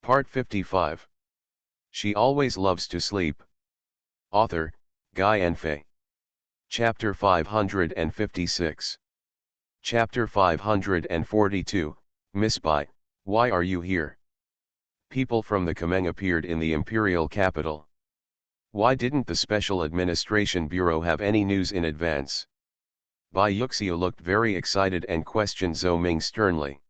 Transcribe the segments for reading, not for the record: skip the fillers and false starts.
Part 55. She always loves to sleep. Author, Guy and Faye. Chapter 556. Chapter 542, Miss Bai, why are you here? People from the Kameng appeared in the imperial capital. Why didn't the Special Administration Bureau have any news in advance? Bai Yuxiu looked very excited and questioned Zhou Ming sternly.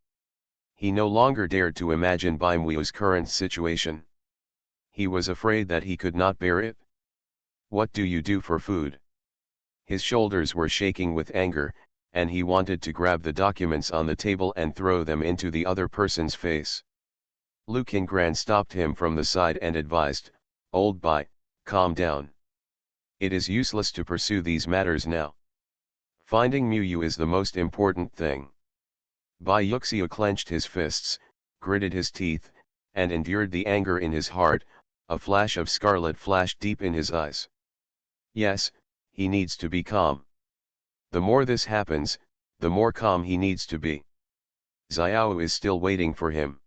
He no longer dared to imagine Bai Mui's current situation. He was afraid that he could not bear it. What do you do for food? His shoulders were shaking with anger, and he wanted to grab the documents on the table and throw them into the other person's face. Lu Qingran stopped him from the side and advised, "Old Bai, calm down. It is useless to pursue these matters now. Finding Muyu is the most important thing." Bai Yuxiu clenched his fists, gritted his teeth, and endured the anger in his heart. A flash of scarlet flashed deep in his eyes. Yes, he needs to be calm. The more this happens, the more calm he needs to be. Xiao is still waiting for him.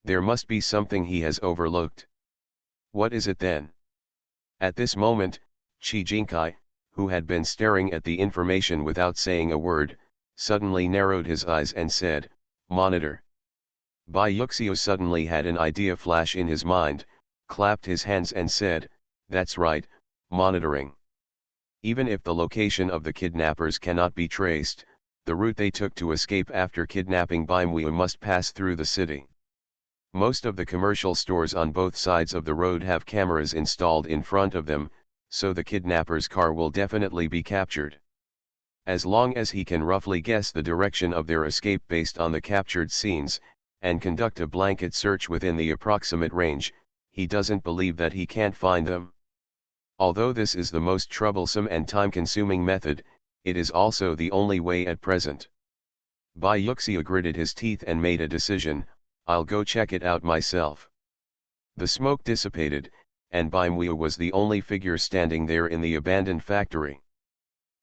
There must be something he has overlooked. What is it then? At this moment, Qi Jingkai, who had been staring at the information without saying a word, suddenly narrowed his eyes and said, "Monitor." Bai Yuxiu suddenly had an idea flash in his mind, clapped his hands and said, "That's right, monitoring. Even if the location of the kidnappers cannot be traced, the route they took to escape after kidnapping Bai Muiu must pass through the city. Most of the commercial stores on both sides of the road have cameras installed in front of them, so the kidnapper's car will definitely be captured. As long as he can roughly guess the direction of their escape based on the captured scenes, and conduct a blanket search within the approximate range, he doesn't believe that he can't find them. Although this is the most troublesome and time-consuming method, it is also the only way at present. Bai Yuxiu gritted his teeth and made a decision, "I'll go check it out myself." The smoke dissipated, and Bai Muiu was the only figure standing there in the abandoned factory.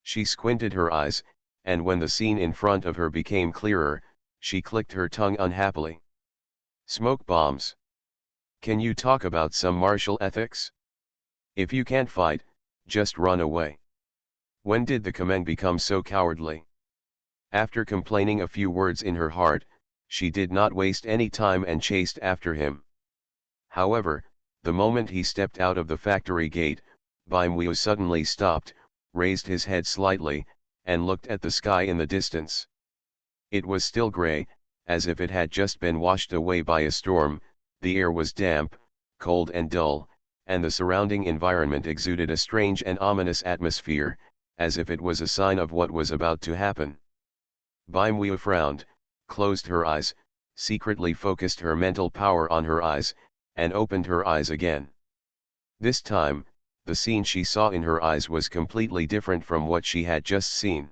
She squinted her eyes, and when the scene in front of her became clearer, she clicked her tongue unhappily. Smoke bombs. Can you talk about some martial ethics? If you can't fight, just run away. When did the Kameng become so cowardly? After complaining a few words in her heart, she did not waste any time and chased after him. However, the moment he stepped out of the factory gate, Bai Muiu suddenly stopped, raised his head slightly, and looked at the sky in the distance. It was still gray, as if it had just been washed away by a storm. The air was damp, cold and dull, and the surrounding environment exuded a strange and ominous atmosphere, as if it was a sign of what was about to happen. Bai Muiu frowned, closed her eyes, secretly focused her mental power on her eyes, and opened her eyes again. This time, the scene she saw in her eyes was completely different from what she had just seen.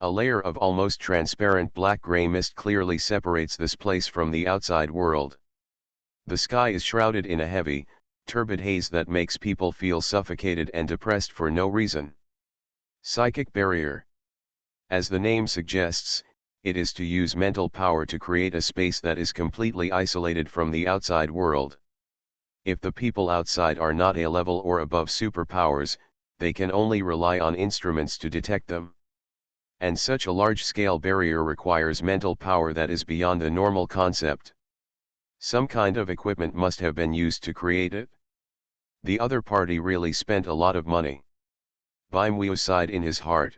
A layer of almost transparent black-gray mist clearly separates this place from the outside world. The sky is shrouded in a heavy, turbid haze that makes people feel suffocated and depressed for no reason. Psychic barrier. As the name suggests, it is to use mental power to create a space that is completely isolated from the outside world. If the people outside are not A level or above superpowers, they can only rely on instruments to detect them. And such a large-scale barrier requires mental power that is beyond the normal concept. Some kind of equipment must have been used to create it. The other party really spent a lot of money. Bai Muiu sighed in his heart.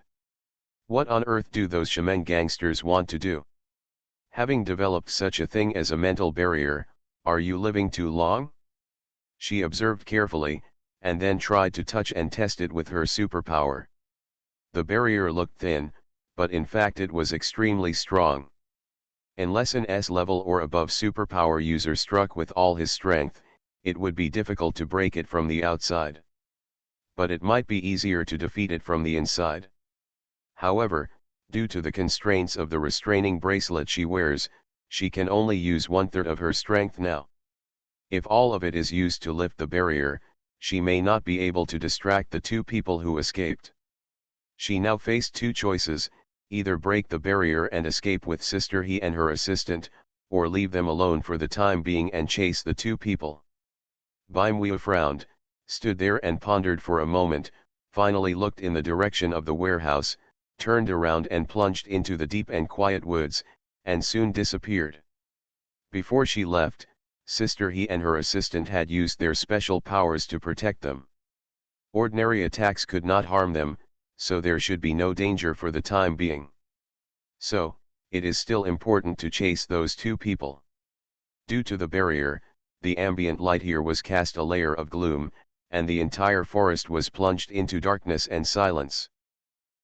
What on earth do those Shameng gangsters want to do? Having developed such a thing as a mental barrier, are you living too long? She observed carefully, and then tried to touch and test it with her superpower. The barrier looked thin, but in fact it was extremely strong. Unless an S level or above superpower user struck with all his strength, it would be difficult to break it from the outside. But it might be easier to defeat it from the inside. However, due to the constraints of the restraining bracelet she wears, she can only use 1/3 of her strength now. If all of it is used to lift the barrier, she may not be able to distract the two people who escaped. She now faced two choices, either break the barrier and escape with Sister He and her assistant, or leave them alone for the time being and chase the two people. Bimwe frowned, stood there and pondered for a moment, finally looked in the direction of the warehouse, turned around and plunged into the deep and quiet woods, and soon disappeared. Before she left, Sister He and her assistant had used their special powers to protect them. Ordinary attacks could not harm them, so there should be no danger for the time being. So, it is still important to chase those two people. Due to the barrier, the ambient light here was cast a layer of gloom, and the entire forest was plunged into darkness and silence.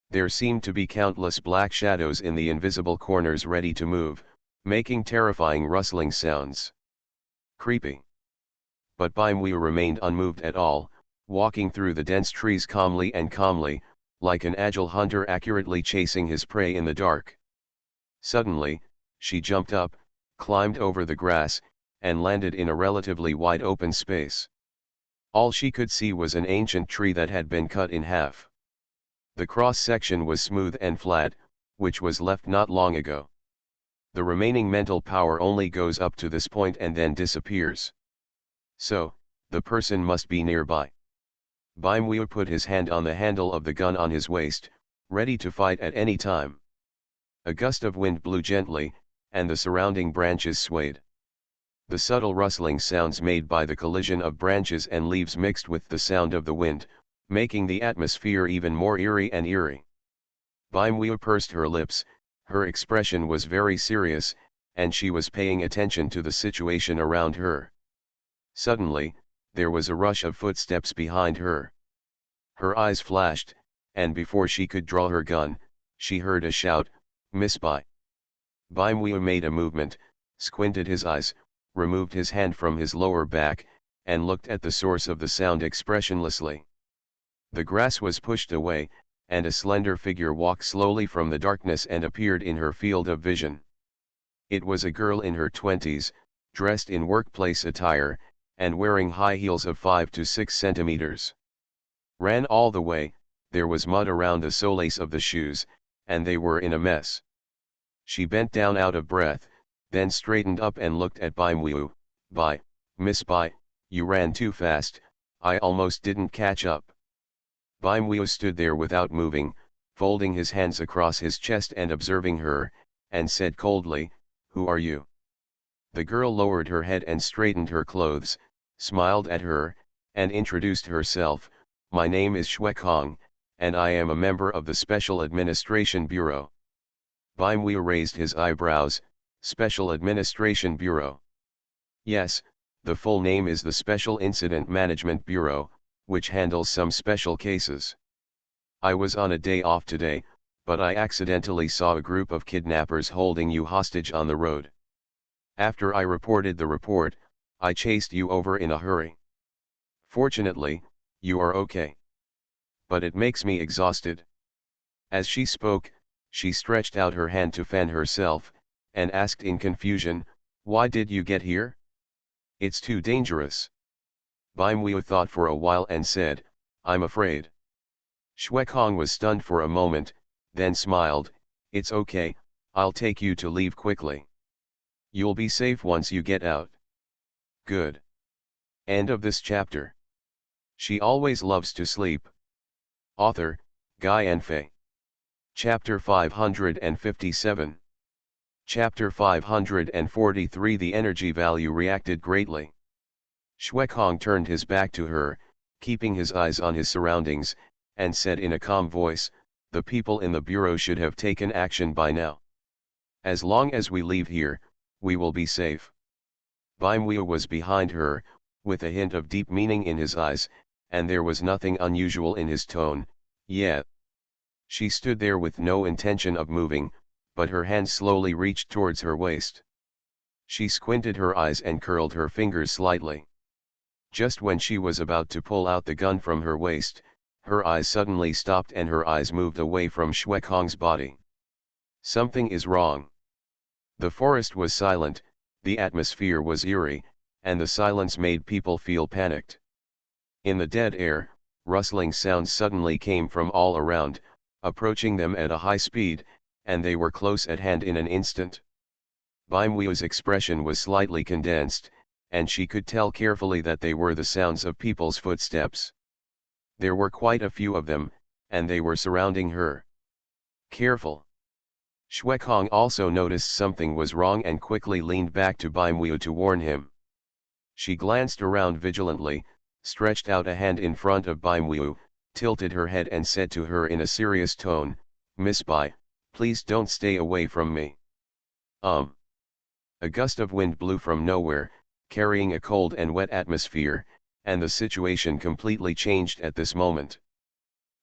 There seemed to be countless black shadows in the invisible corners ready to move, making terrifying rustling sounds. Creepy. But Bimwe remained unmoved at all, walking through the dense trees calmly, like an agile hunter accurately chasing his prey in the dark. Suddenly, she jumped up, climbed over the grass, and landed in a relatively wide open space. All she could see was an ancient tree that had been cut in half. The cross-section was smooth and flat, which was left not long ago. The remaining mental power only goes up to this point and then disappears. So, the person must be nearby. Bimwe put his hand on the handle of the gun on his waist, ready to fight at any time. A gust of wind blew gently, and the surrounding branches swayed. The subtle rustling sounds made by the collision of branches and leaves mixed with the sound of the wind, making the atmosphere even more eerie and eerie. Bimwe pursed her lips, her expression was very serious, and she was paying attention to the situation around her. Suddenly, there was a rush of footsteps behind her. Her eyes flashed, and before she could draw her gun, she heard a shout, "Miss Bai." Bimwe made a movement, squinted his eyes, removed his hand from his lower back, and looked at the source of the sound expressionlessly. The grass was pushed away, and a slender figure walked slowly from the darkness and appeared in her field of vision. It was a girl in her 20s, dressed in workplace attire, and wearing high heels of 5 to 6 centimeters. Ran all the way, there was mud around the soles of the shoes, and they were in a mess. She bent down out of breath, then straightened up and looked at Bimwe. "Bai, Miss Bai, you ran too fast, I almost didn't catch up." Bimwe stood there without moving, folding his hands across his chest and observing her, and said coldly, "Who are you?" The girl lowered her head and straightened her clothes, smiled at her, and introduced herself. "My name is Xuekong, and I am a member of the Special Administration Bureau." Bimwe raised his eyebrows. "Special Administration Bureau?" "Yes, the full name is the Special Incident Management Bureau, which handles some special cases. I was on a day off today, but I accidentally saw a group of kidnappers holding you hostage on the road. After I reported the report, I chased you over in a hurry. Fortunately, you are okay. But it makes me exhausted." As she spoke, she stretched out her hand to fan herself, and asked in confusion, "Why did you get here? It's too dangerous." Bimwe thought for a while and said, "I'm afraid." Xuekong was stunned for a moment, then smiled, "It's okay, I'll take you to leave quickly. You'll be safe once you get out." Good. End of this chapter. She always loves to sleep. Author, Guy Enfe. Chapter 557. Chapter 543. The energy value reacted greatly. Xuekong turned his back to her, keeping his eyes on his surroundings, and said in a calm voice, "The people in the bureau should have taken action by now. As long as we leave here, we will be safe." Bimwe was behind her, with a hint of deep meaning in his eyes, and there was nothing unusual in his tone, yet. She stood there with no intention of moving, but her hand slowly reached towards her waist. She squinted her eyes and curled her fingers slightly. Just when she was about to pull out the gun from her waist, her eyes suddenly stopped and her eyes moved away from Xuekong's body. Something is wrong. The forest was silent, the atmosphere was eerie, and the silence made people feel panicked. In the dead air, rustling sounds suddenly came from all around, approaching them at a high speed, and they were close at hand in an instant. Bimweo's expression was slightly condensed, and she could tell carefully that they were the sounds of people's footsteps. There were quite a few of them, and they were surrounding her. Careful! Shwekong also noticed something was wrong and quickly leaned back to Bimweo to warn him. She glanced around vigilantly, stretched out a hand in front of Bimweo, tilted her head and said to her in a serious tone, "Miss Bai, please don't stay away from me." A gust of wind blew from nowhere, carrying a cold and wet atmosphere, and the situation completely changed at this moment.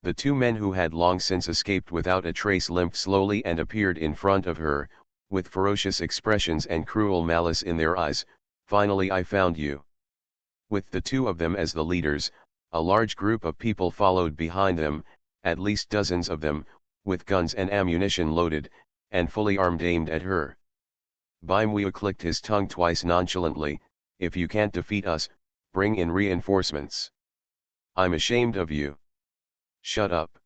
The two men who had long since escaped without a trace limped slowly and appeared in front of her, with ferocious expressions and cruel malice in their eyes. "Finally I found you." With the two of them as the leaders, a large group of people followed behind them, at least dozens of them, with guns and ammunition loaded, and fully armed aimed at her. Bimweo clicked his tongue twice nonchalantly, "If you can't defeat us, bring in reinforcements. I'm ashamed of you." "Shut up."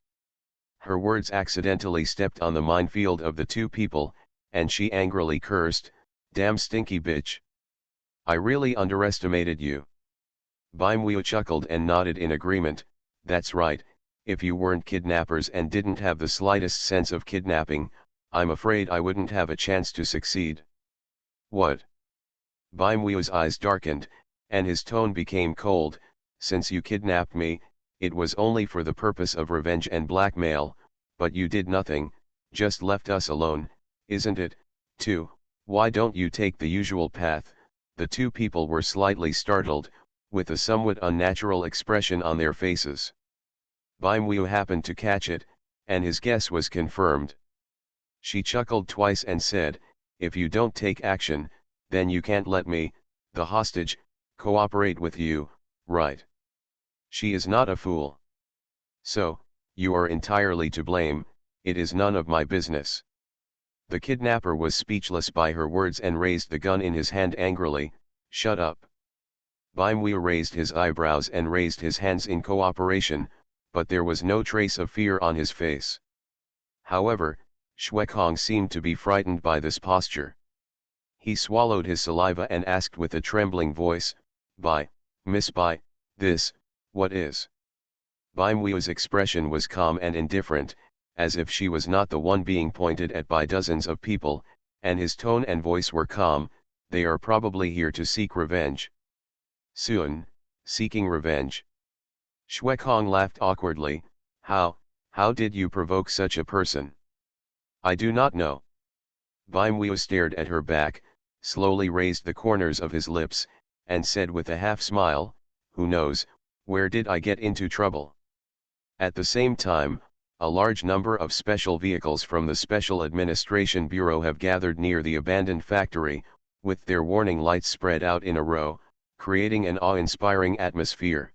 Her words accidentally stepped on the minefield of the two people, and she angrily cursed, "Damn stinky bitch. I really underestimated you." Bimweo chuckled and nodded in agreement, "That's right, if you weren't kidnappers and didn't have the slightest sense of kidnapping, I'm afraid I wouldn't have a chance to succeed." "What?" Bimweo's eyes darkened, and his tone became cold. "Since you kidnapped me, it was only for the purpose of revenge and blackmail, but you did nothing, just left us alone, isn't it, too? Why don't you take the usual path?" The two people were slightly startled, with a somewhat unnatural expression on their faces. Bimweo happened to catch it, and his guess was confirmed. She chuckled twice and said, "If you don't take action, then you can't let me, the hostage, cooperate with you, right? She is not a fool. So, you are entirely to blame, it is none of my business." The kidnapper was speechless by her words and raised the gun in his hand angrily. "Shut up." Bimweo raised his eyebrows and raised his hands in cooperation, but there was no trace of fear on his face. However, Shwekong seemed to be frightened by this posture. He swallowed his saliva and asked with a trembling voice, "Bai, Miss Bai, what is?" Bimweo's expression was calm and indifferent, as if she was not the one being pointed at by dozens of people, and his tone and voice were calm, "They are probably here to seek revenge." "Soon, seeking revenge?" Shwekong laughed awkwardly. How did you provoke such a person?" "I do not know." Bimweo stared at her back, slowly raised the corners of his lips, and said with a half-smile, "Who knows, where did I get into trouble?" At the same time, a large number of special vehicles from the Special Administration Bureau have gathered near the abandoned factory, with their warning lights spread out in a row, creating an awe-inspiring atmosphere.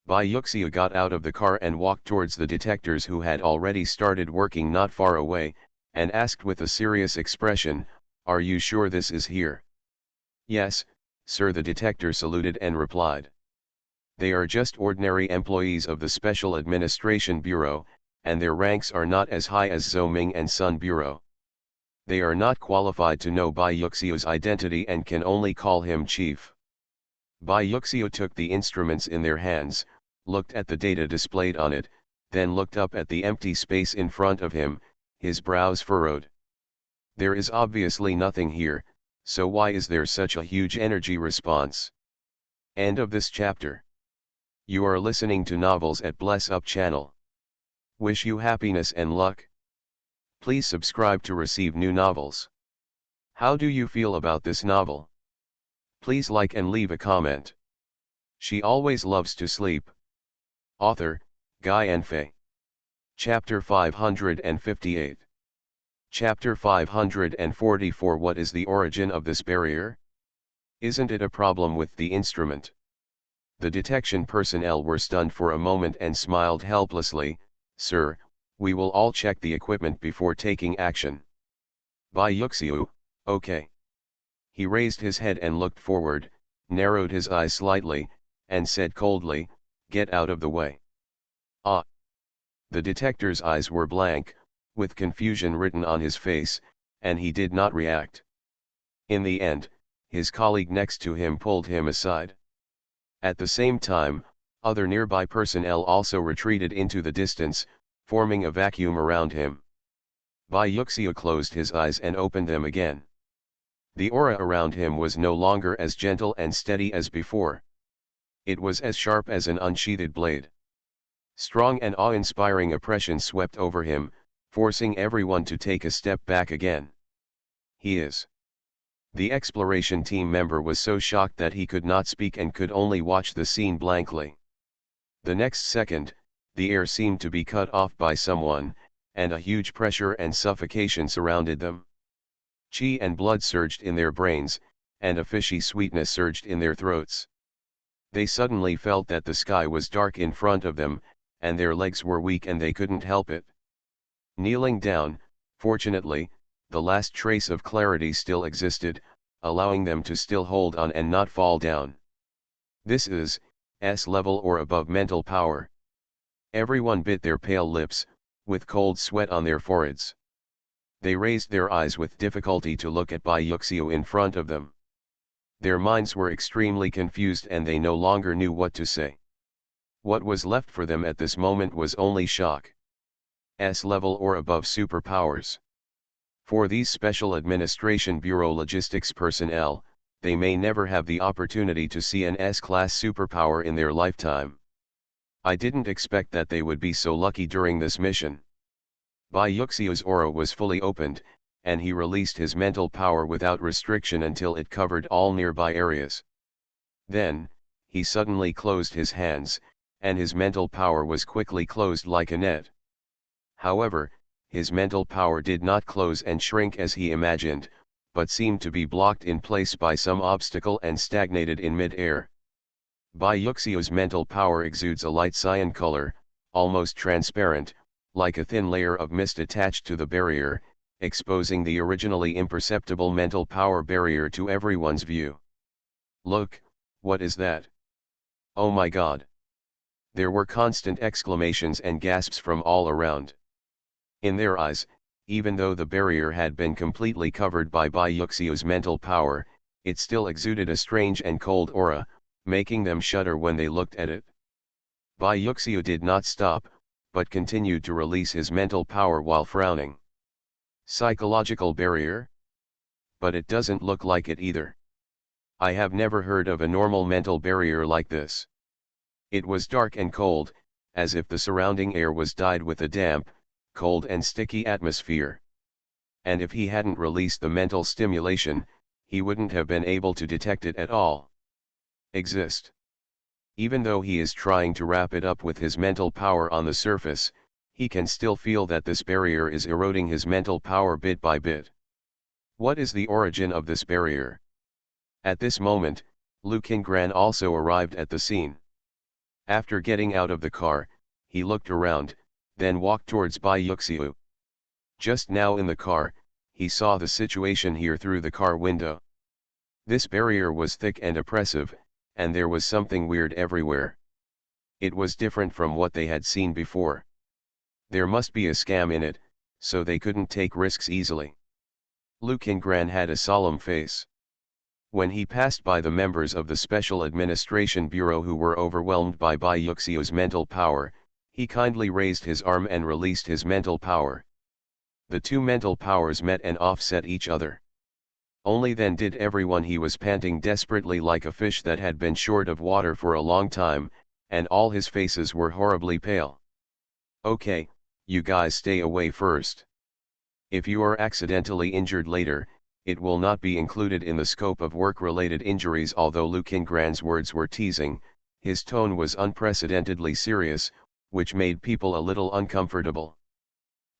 Bai Yuxiu got out of the car and walked towards the detectors who had already started working not far away, and asked with a serious expression, "Are you sure this is here?" "Yes, sir," the detector saluted and replied. "They are just ordinary employees of the Special Administration Bureau, and their ranks are not as high as Zhou Ming and Sun Bureau. They are not qualified to know Bai Yuxiu's identity and can only call him chief." Bai Yuxiu took the instruments in their hands, looked at the data displayed on it, then looked up at the empty space in front of him, his brows furrowed. There is obviously nothing here, so why is there such a huge energy response? End of this chapter. You are listening to Novels at Bless Up channel. Wish you happiness and luck. Please subscribe to receive new novels. How do you feel about this novel? Please like and leave a comment. She always loves to sleep. Author, Guy Enfe. Chapter 558. Chapter 544. What is the origin of this barrier? Isn't it a problem with the instrument? The detection personnel were stunned for a moment and smiled helplessly. "Sir, we will all check the equipment before taking action." Bai Yuxiu, "Okay." He raised his head and looked forward, narrowed his eyes slightly, and said coldly, "Get out of the way." "Ah." The detector's eyes were blank, with confusion written on his face, and he did not react. In the end, his colleague next to him pulled him aside. At the same time, other nearby personnel also retreated into the distance, forming a vacuum around him. Byuxia closed his eyes and opened them again. The aura around him was no longer as gentle and steady as before. It was as sharp as an unsheathed blade. Strong and awe-inspiring oppression swept over him, forcing everyone to take a step back again. He is. The exploration team member was so shocked that he could not speak and could only watch the scene blankly. The next second, the air seemed to be cut off by someone, and a huge pressure and suffocation surrounded them. Chi and blood surged in their brains, and a fishy sweetness surged in their throats. They suddenly felt that the sky was dark in front of them, and their legs were weak and they couldn't help it. Kneeling down, fortunately, the last trace of clarity still existed, allowing them to still hold on and not fall down. This is S-level or above mental power. Everyone bit their pale lips, with cold sweat on their foreheads. They raised their eyes with difficulty to look at Byuxia in front of them. Their minds were extremely confused and they no longer knew what to say. What was left for them at this moment was only shock. S-level or above superpowers. For these Special Administration Bureau logistics personnel, they may never have the opportunity to see an S-class superpower in their lifetime. I didn't expect that they would be so lucky during this mission. Byuxia's aura was fully opened, and he released his mental power without restriction until it covered all nearby areas. Then, he suddenly closed his hands, and his mental power was quickly closed like a net. However, his mental power did not close and shrink as he imagined, but seemed to be blocked in place by some obstacle and stagnated in mid-air. Byuxia's mental power exudes a light cyan color, almost transparent, like a thin layer of mist attached to the barrier, exposing the originally imperceptible mental power barrier to everyone's view. "Look, what is that? Oh my God!" There were constant exclamations and gasps from all around. In their eyes, even though the barrier had been completely covered by Byuxia's mental power, it still exuded a strange and cold aura, making them shudder when they looked at it. Byuxia did not stop, but continued to release his mental power while frowning. Psychological barrier? But it doesn't look like it either. I have never heard of a normal mental barrier like this. It was dark and cold, as if the surrounding air was dyed with a damp, cold and sticky atmosphere. And if he hadn't released the mental stimulation, he wouldn't have been able to detect it at all. Exist. Even though he is trying to wrap it up with his mental power on the surface, he can still feel that this barrier is eroding his mental power bit by bit. What is the origin of this barrier? At this moment, Lu Qingran also arrived at the scene. After getting out of the car, he looked around, then walked towards Byuxia. Just now in the car, he saw the situation here through the car window. This barrier was thick and oppressive, and there was something weird everywhere. It was different from what they had seen before. There must be a scam in it, so they couldn't take risks easily. Lu Qingran had a solemn face. When he passed by the members of the Special Administration Bureau who were overwhelmed by Byuxia's mental power, he kindly raised his arm and released his mental power. The two mental powers met and offset each other. Only then did everyone he was panting desperately like a fish that had been short of water for a long time, and all his faces were horribly pale. "Okay, you guys stay away first. If you are accidentally injured later, it will not be included in the scope of work-related injuries." Although Lu Qingran's words were teasing, his tone was unprecedentedly serious, which made people a little uncomfortable.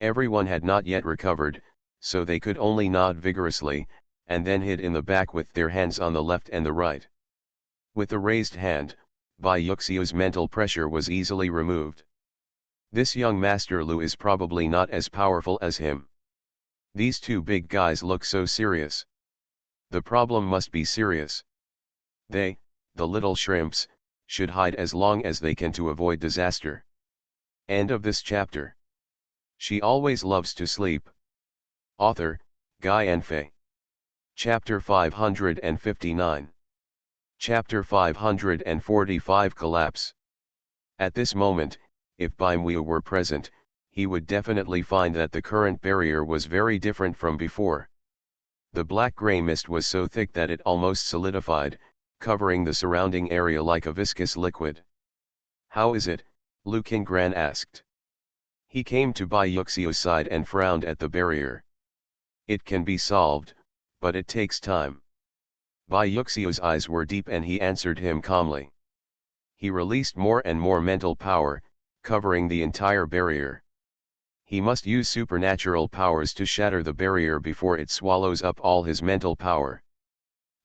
Everyone had not yet recovered, so they could only nod vigorously, and then hid in the back with their hands on the left and the right. With a raised hand, Byuxia's mental pressure was easily removed. This young Master Lu is probably not as powerful as him. These two big guys look so serious. The problem must be serious. They, the little shrimps, should hide as long as they can to avoid disaster. End of this chapter. She always loves to sleep. Author, Guy Enfei. Chapter 559. Chapter 545 Collapse. At this moment, if Baimwu were present, he would definitely find that the current barrier was very different from before. The black-gray mist was so thick that it almost solidified, covering the surrounding area like a viscous liquid. "How is it?" Lu Qingran asked. He came to Bai Yuxiu's side and frowned at the barrier. "It can be solved, but it takes time." Bai Yuxiu's eyes were deep and he answered him calmly. He released more and more mental power, covering the entire barrier. He must use supernatural powers to shatter the barrier before it swallows up all his mental power.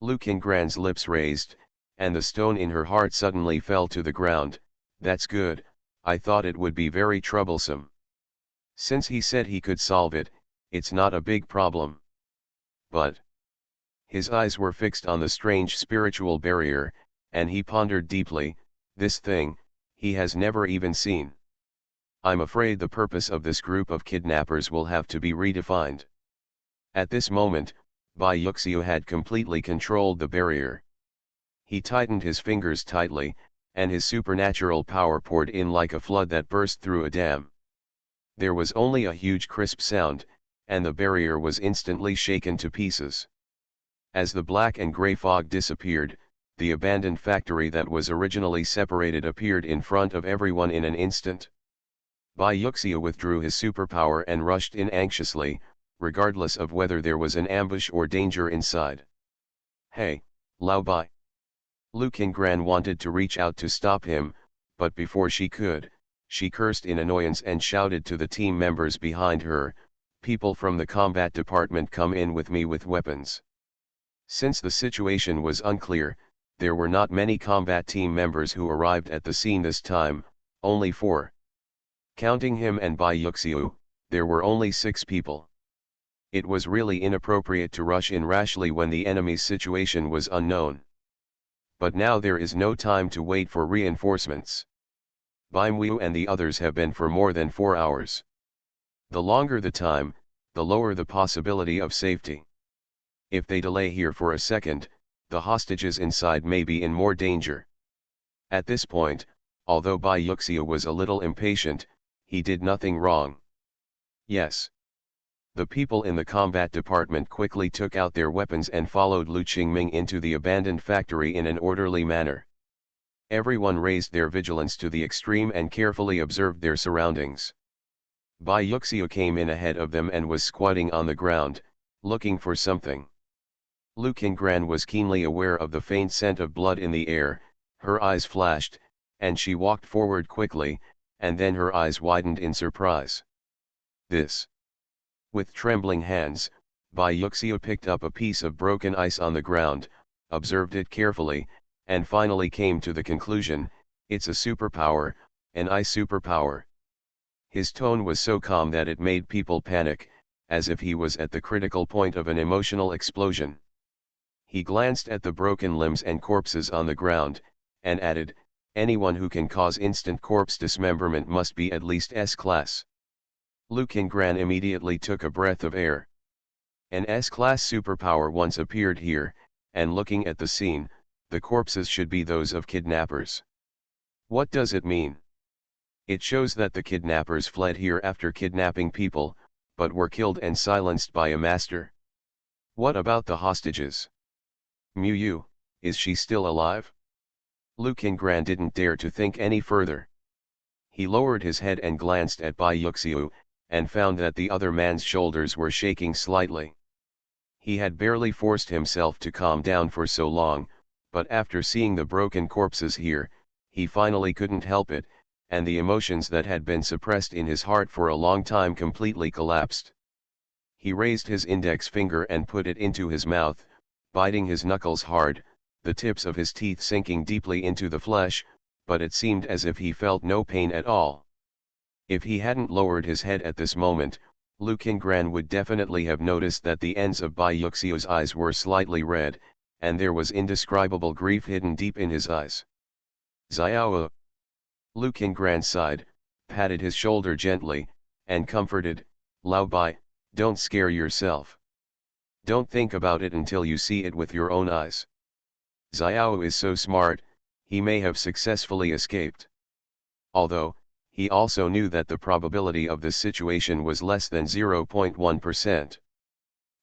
Lu Qingran's lips raised, and the stone in her heart suddenly fell to the ground. "That's good, I thought it would be very troublesome. Since he said he could solve it, it's not a big problem." But his eyes were fixed on the strange spiritual barrier, and he pondered deeply, "This thing, he has never even seen. I'm afraid the purpose of this group of kidnappers will have to be redefined." At this moment, Bai Yuxiu had completely controlled the barrier. He tightened his fingers tightly, and his supernatural power poured in like a flood that burst through a dam. There was only a huge crisp sound, and the barrier was instantly shaken to pieces. As the black and gray fog disappeared, the abandoned factory that was originally separated appeared in front of everyone in an instant. Bai Yuxiu withdrew his superpower and rushed in anxiously, regardless of whether there was an ambush or danger inside. "Hey, Lao Bai!" Lu Qingran wanted to reach out to stop him, but before she could, she cursed in annoyance and shouted to the team members behind her, "People from the combat department, come in with me with weapons." Since the situation was unclear, there were not many combat team members who arrived at the scene this time, only 4. Counting him and Bai Yuxiu, there were only 6 people. It was really inappropriate to rush in rashly when the enemy's situation was unknown. But now there is no time to wait for reinforcements. Baimwu and the others have been for more than 4 hours. The longer the time, the lower the possibility of safety. If they delay here for a second, the hostages inside may be in more danger. At this point, although Bai Yuxiu was a little impatient, he did nothing wrong. "Yes." The people in the combat department quickly took out their weapons and followed Lu Qingming into the abandoned factory in an orderly manner. Everyone raised their vigilance to the extreme and carefully observed their surroundings. Bai Yuxiu came in ahead of them and was squatting on the ground, looking for something. Lu Qingran was keenly aware of the faint scent of blood in the air. Her eyes flashed, and she walked forward quickly, and then her eyes widened in surprise. "This." With trembling hands, Bai Yuxiu picked up a piece of broken ice on the ground, observed it carefully, and finally came to the conclusion, "It's a superpower, an ice superpower." His tone was so calm that it made people panic, as if he was at the critical point of an emotional explosion. He glanced at the broken limbs and corpses on the ground, and added, "Anyone who can cause instant corpse dismemberment must be at least S-class." Lu Qingran immediately took a breath of air. An S-class superpower once appeared here, and looking at the scene, the corpses should be those of kidnappers. What does it mean? It shows that the kidnappers fled here after kidnapping people, but were killed and silenced by a master. What about the hostages? Mu, is she still alive? Lu Qingran didn't dare to think any further. He lowered his head and glanced at Bai Yuxiu, and found that the other man's shoulders were shaking slightly. He had barely forced himself to calm down for so long, but after seeing the broken corpses here, he finally couldn't help it, and the emotions that had been suppressed in his heart for a long time completely collapsed. He raised his index finger and put it into his mouth, biting his knuckles hard, the tips of his teeth sinking deeply into the flesh, but it seemed as if he felt no pain at all. If he hadn't lowered his head at this moment, Lu Qingran would definitely have noticed that the ends of Bai Yuxiu's eyes were slightly red, and there was indescribable grief hidden deep in his eyes. "Xiao." Lu Qingran sighed, patted his shoulder gently, and comforted, "Lao Bai, don't scare yourself. Don't think about it until you see it with your own eyes. Xiao is so smart, he may have successfully escaped. Although, he also knew that the probability of this situation was less than 0.1%.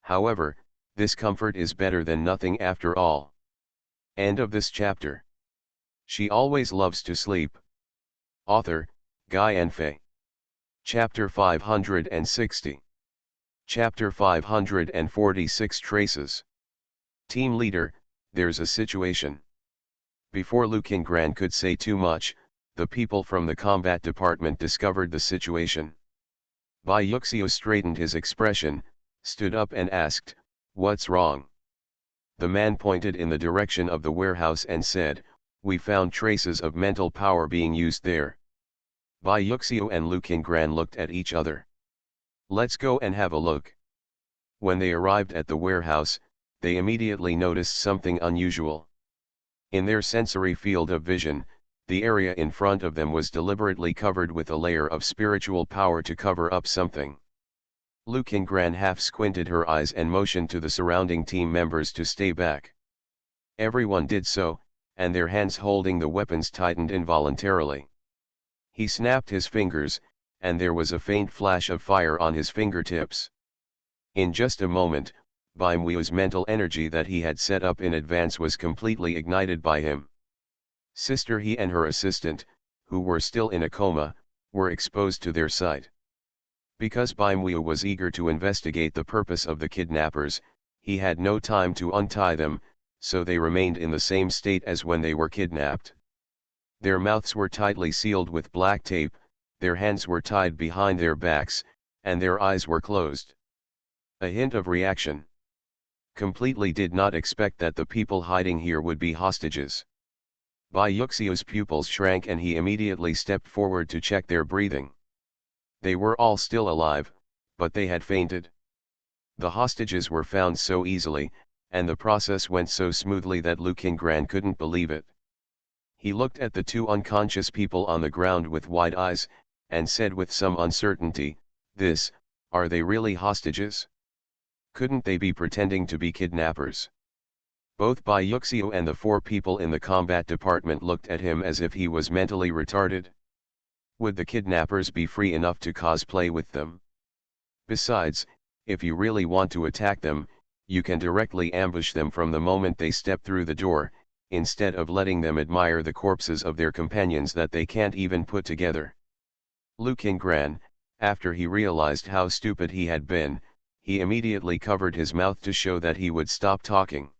However, this comfort is better than nothing after all. End of this chapter. She always loves to sleep. Author, Guy and Fei. Chapter 560. Chapter 546 Traces. Team Leader, there's a situation. Before Liu Qinggran could say too much, the people from the combat department discovered the situation. Bai Yuxiu straightened his expression, stood up and asked, "What's wrong?" The man pointed in the direction of the warehouse and said, "We found traces of mental power being used there." Bai Yuxiu and Liu Qinggran looked at each other. "Let's go and have a look." When they arrived at the warehouse, they immediately noticed something unusual. In their sensory field of vision, the area in front of them was deliberately covered with a layer of spiritual power to cover up something. Liu Qinggran half squinted her eyes and motioned to the surrounding team members to stay back. Everyone did so, and their hands holding the weapons tightened involuntarily. He snapped his fingers, and there was a faint flash of fire on his fingertips. In just a moment, Bai Mui's mental energy that he had set up in advance was completely ignited by him. Sister He and her assistant, who were still in a coma, were exposed to their sight. Because Bai Mui was eager to investigate the purpose of the kidnappers, he had no time to untie them, so they remained in the same state as when they were kidnapped. Their mouths were tightly sealed with black tape, their hands were tied behind their backs, and their eyes were closed. A hint of reaction. Completely did not expect that the people hiding here would be hostages. Bai Yuxiu's pupils shrank and he immediately stepped forward to check their breathing. They were all still alive, but they had fainted. The hostages were found so easily, and the process went so smoothly that Liu Qinggran couldn't believe it. He looked at the two unconscious people on the ground with wide eyes, and said with some uncertainty, "Are they really hostages? Couldn't they be pretending to be kidnappers?" Both Bai Yuxiu and the four people in the combat department looked at him as if he was mentally retarded. Would the kidnappers be free enough to cosplay with them? Besides, if you really want to attack them, you can directly ambush them from the moment they step through the door, instead of letting them admire the corpses of their companions that they can't even put together. Liu Qinggran, after he realized how stupid he had been, he immediately covered his mouth to show that he would stop talking.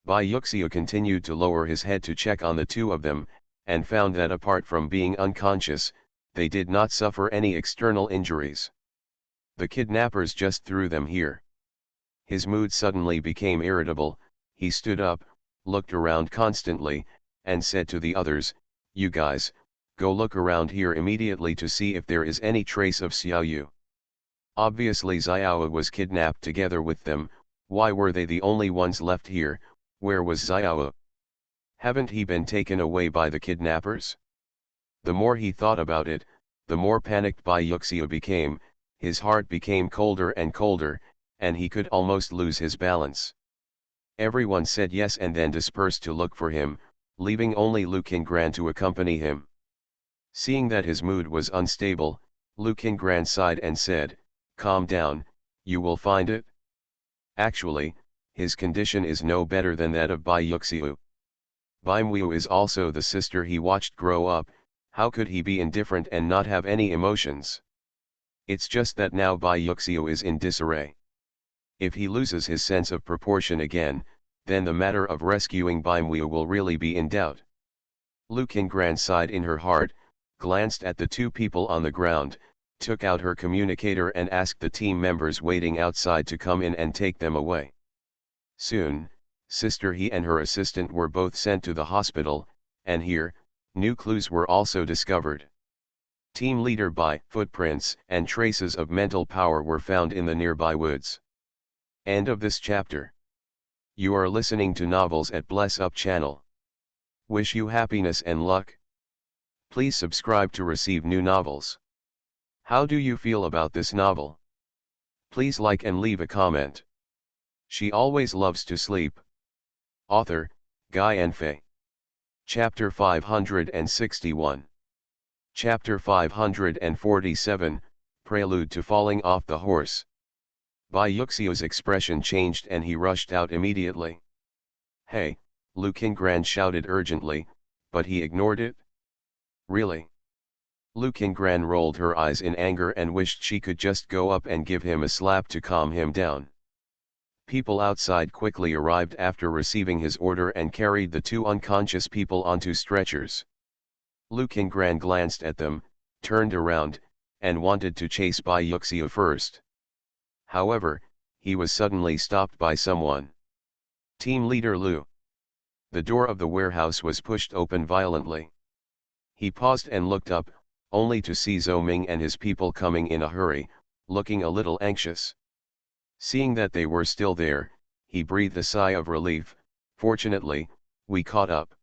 Bai Yuxiu continued to lower his head to check on the two of them, and found that apart from being unconscious, they did not suffer any external injuries. The kidnappers just threw them here. His mood suddenly became irritable, he stood up, looked around constantly, and said to the others, "You guys, go look around here immediately to see if there is any trace of Xiaoyu." Obviously Xiao was kidnapped together with them. Why were they the only ones left here? Where was Xiao? Haven't he been taken away by the kidnappers? The more he thought about it, the more panicked Bai Yuxiu became, his heart became colder and colder, and he could almost lose his balance. Everyone said yes and then dispersed to look for him, leaving only Liu Qinggran to accompany him. Seeing that his mood was unstable, Liu Qinggran sighed and said, "Calm down, you will find it." Actually, his condition is no better than that of Bai Yuxiu. Bai Muiu is also the sister he watched grow up, how could he be indifferent and not have any emotions? It's just that now Bai Yuxiu is in disarray. If he loses his sense of proportion again, then the matter of rescuing Bai Muiu will really be in doubt. Liu Qinggran sighed in her heart, glanced at the two people on the ground, took out her communicator and asked the team members waiting outside to come in and take them away. Soon, Sister He and her assistant were both sent to the hospital, and here, new clues were also discovered. Team leader Bai, footprints and traces of mental power were found in the nearby woods. End of this chapter. You are listening to Novels at Bless Up channel. Wish you happiness and luck. Please subscribe to receive new novels. How do you feel about this novel? Please like and leave a comment. She always loves to sleep. Author, Guy Enfe. Chapter 561. Chapter 547, Prelude to Falling Off the Horse. Bai Yuxiu's expression changed and he rushed out immediately. Hey, Lu Qingran shouted urgently, but he ignored it. Really? Lu Qingran rolled her eyes in anger and wished she could just go up and give him a slap to calm him down. People outside quickly arrived after receiving his order and carried the two unconscious people onto stretchers. Lu Qingran glanced at them, turned around, and wanted to chase Bai Yuxiu first. However, he was suddenly stopped by someone. Team leader Lu. The door of the warehouse was pushed open violently. He paused and looked up, only to see Zhou Ming and his people coming in a hurry, looking a little anxious. Seeing that they were still there, he breathed a sigh of relief. Fortunately, we caught up.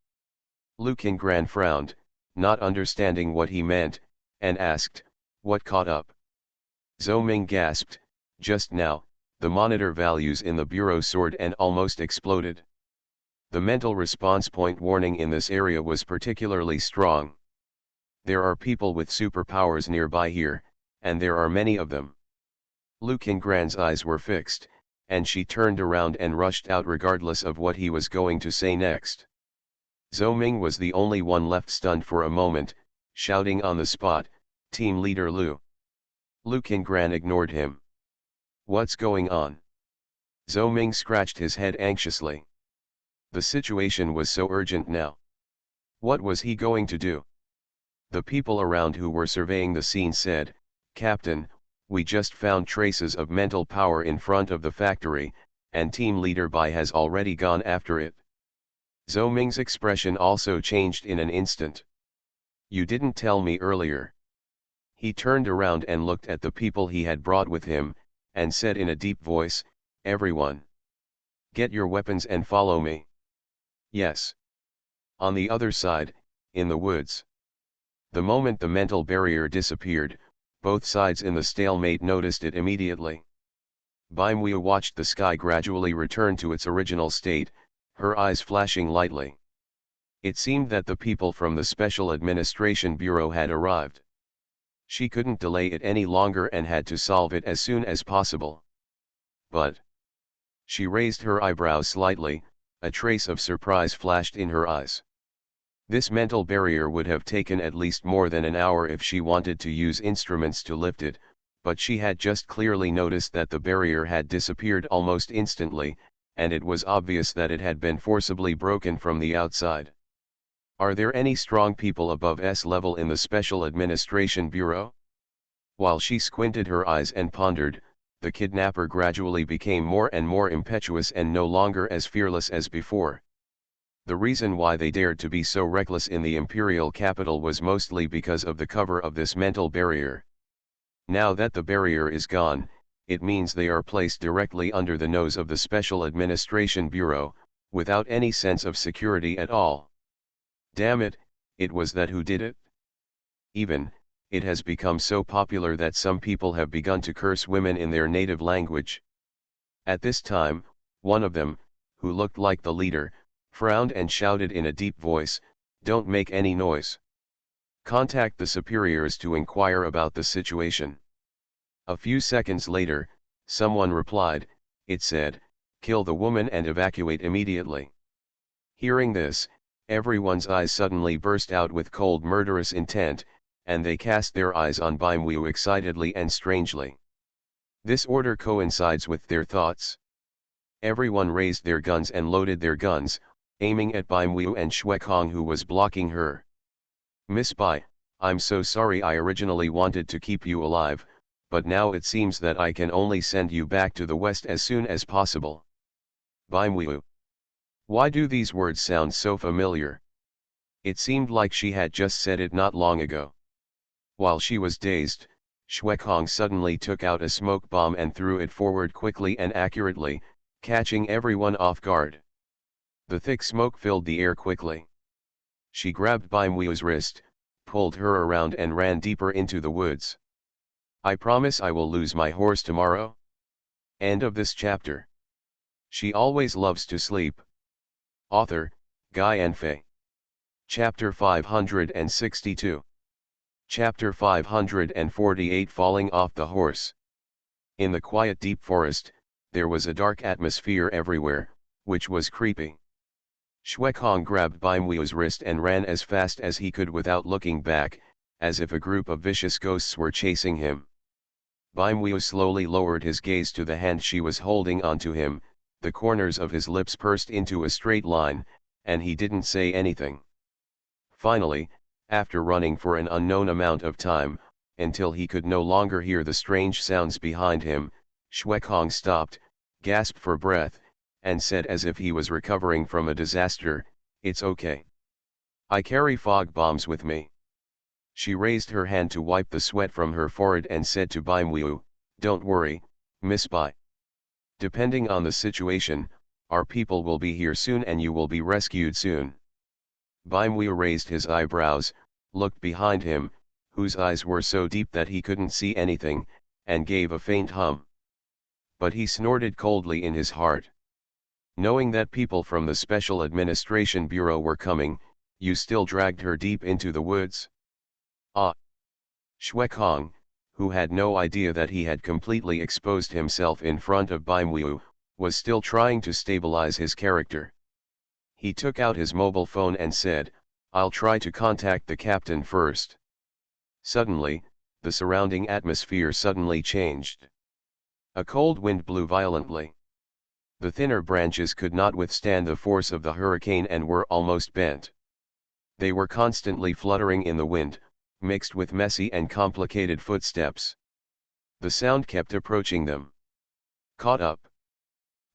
Lu Qingran frowned, not understanding what he meant, and asked, what caught up? Zhou Ming gasped, just now, the monitor values in the bureau soared and almost exploded. The mental response point warning in this area was particularly strong. There are people with superpowers nearby here, and there are many of them. Lu Qingran's eyes were fixed, and she turned around and rushed out regardless of what he was going to say next. Zhou Ming was the only one left stunned for a moment, shouting on the spot, Team leader Lu. Lu Qingran ignored him. What's going on? Zhou Ming scratched his head anxiously. The situation was so urgent now. What was he going to do? The people around who were surveying the scene said, Captain, we just found traces of mental power in front of the factory, and team leader Bai has already gone after it. Zhou Ming's expression also changed in an instant. You didn't tell me earlier. He turned around and looked at the people he had brought with him, and said in a deep voice, everyone. Get your weapons and follow me. Yes. On the other side, in the woods. The moment the mental barrier disappeared, both sides in the stalemate noticed it immediately. Bai Muyu watched the sky gradually return to its original state, her eyes flashing lightly. It seemed that the people from the Special Administration Bureau had arrived. She couldn't delay it any longer and had to solve it as soon as possible. But she raised her eyebrows slightly, a trace of surprise flashed in her eyes. This mental barrier would have taken at least more than an hour if she wanted to use instruments to lift it, but she had just clearly noticed that the barrier had disappeared almost instantly, and it was obvious that it had been forcibly broken from the outside. Are there any strong people above S level in the Special Administration Bureau? While she squinted her eyes and pondered, the kidnapper gradually became more and more impetuous and no longer as fearless as before. The reason why they dared to be so reckless in the imperial capital was mostly because of the cover of this mental barrier. Now that the barrier is gone, it means they are placed directly under the nose of the Special Administration Bureau, without any sense of security at all. Damn it, it was that who did it? It has become so popular that some people have begun to curse women in their native language. At this time, one of them, who looked like the leader, frowned and shouted in a deep voice, don't make any noise. Contact the superiors to inquire about the situation. A few seconds later, someone replied, it said, kill the woman and evacuate immediately. Hearing this, everyone's eyes suddenly burst out with cold murderous intent, and they cast their eyes on Bai Muyu excitedly and strangely. This order coincides with their thoughts. Everyone raised their guns and loaded their guns, aiming at Bai Muyu and Xue Kong who was blocking her. Miss Bai, I'm so sorry, I originally wanted to keep you alive, but now it seems that I can only send you back to the west as soon as possible. Bai Muyu. Why do these words sound so familiar? It seemed like she had just said it not long ago. While she was dazed, Xue Kong suddenly took out a smoke bomb and threw it forward quickly and accurately, catching everyone off guard. The thick smoke filled the air quickly. She grabbed Bai Muyu's wrist, pulled her around and ran deeper into the woods. I promise I will lose my horse tomorrow. End of this chapter. She always loves to sleep. Author, Guy and Fay. Chapter 562. Chapter 548 Falling off the horse. In the quiet deep forest, there was a dark atmosphere everywhere, which was creepy. Shwekong grabbed Bimweo's wrist and ran as fast as he could without looking back, as if a group of vicious ghosts were chasing him. Bimweo slowly lowered his gaze to the hand she was holding onto him, the corners of his lips pursed into a straight line, and he didn't say anything. Finally, after running for an unknown amount of time, until he could no longer hear the strange sounds behind him, Shwekong stopped, gasped for breath, and said as if he was recovering from a disaster, "It's okay. I carry fog bombs with me." She raised her hand to wipe the sweat from her forehead and said to Bimweo, "Don't worry, Miss Bai. Depending on the situation, our people will be here soon and you will be rescued soon." Bimweo raised his eyebrows, looked behind him, whose eyes were so deep that he couldn't see anything, and gave a faint hum. But he snorted coldly in his heart. "Knowing that people from the Special Administration Bureau were coming, you still dragged her deep into the woods?" Ah! Shwekong, who had no idea that he had completely exposed himself in front of Bimweo, was still trying to stabilize his character. He took out his mobile phone and said, "I'll try to contact the captain first." Suddenly, the surrounding atmosphere suddenly changed. A cold wind blew violently. The thinner branches could not withstand the force of the hurricane and were almost bent. They were constantly fluttering in the wind, mixed with messy and complicated footsteps. The sound kept approaching them. Caught up.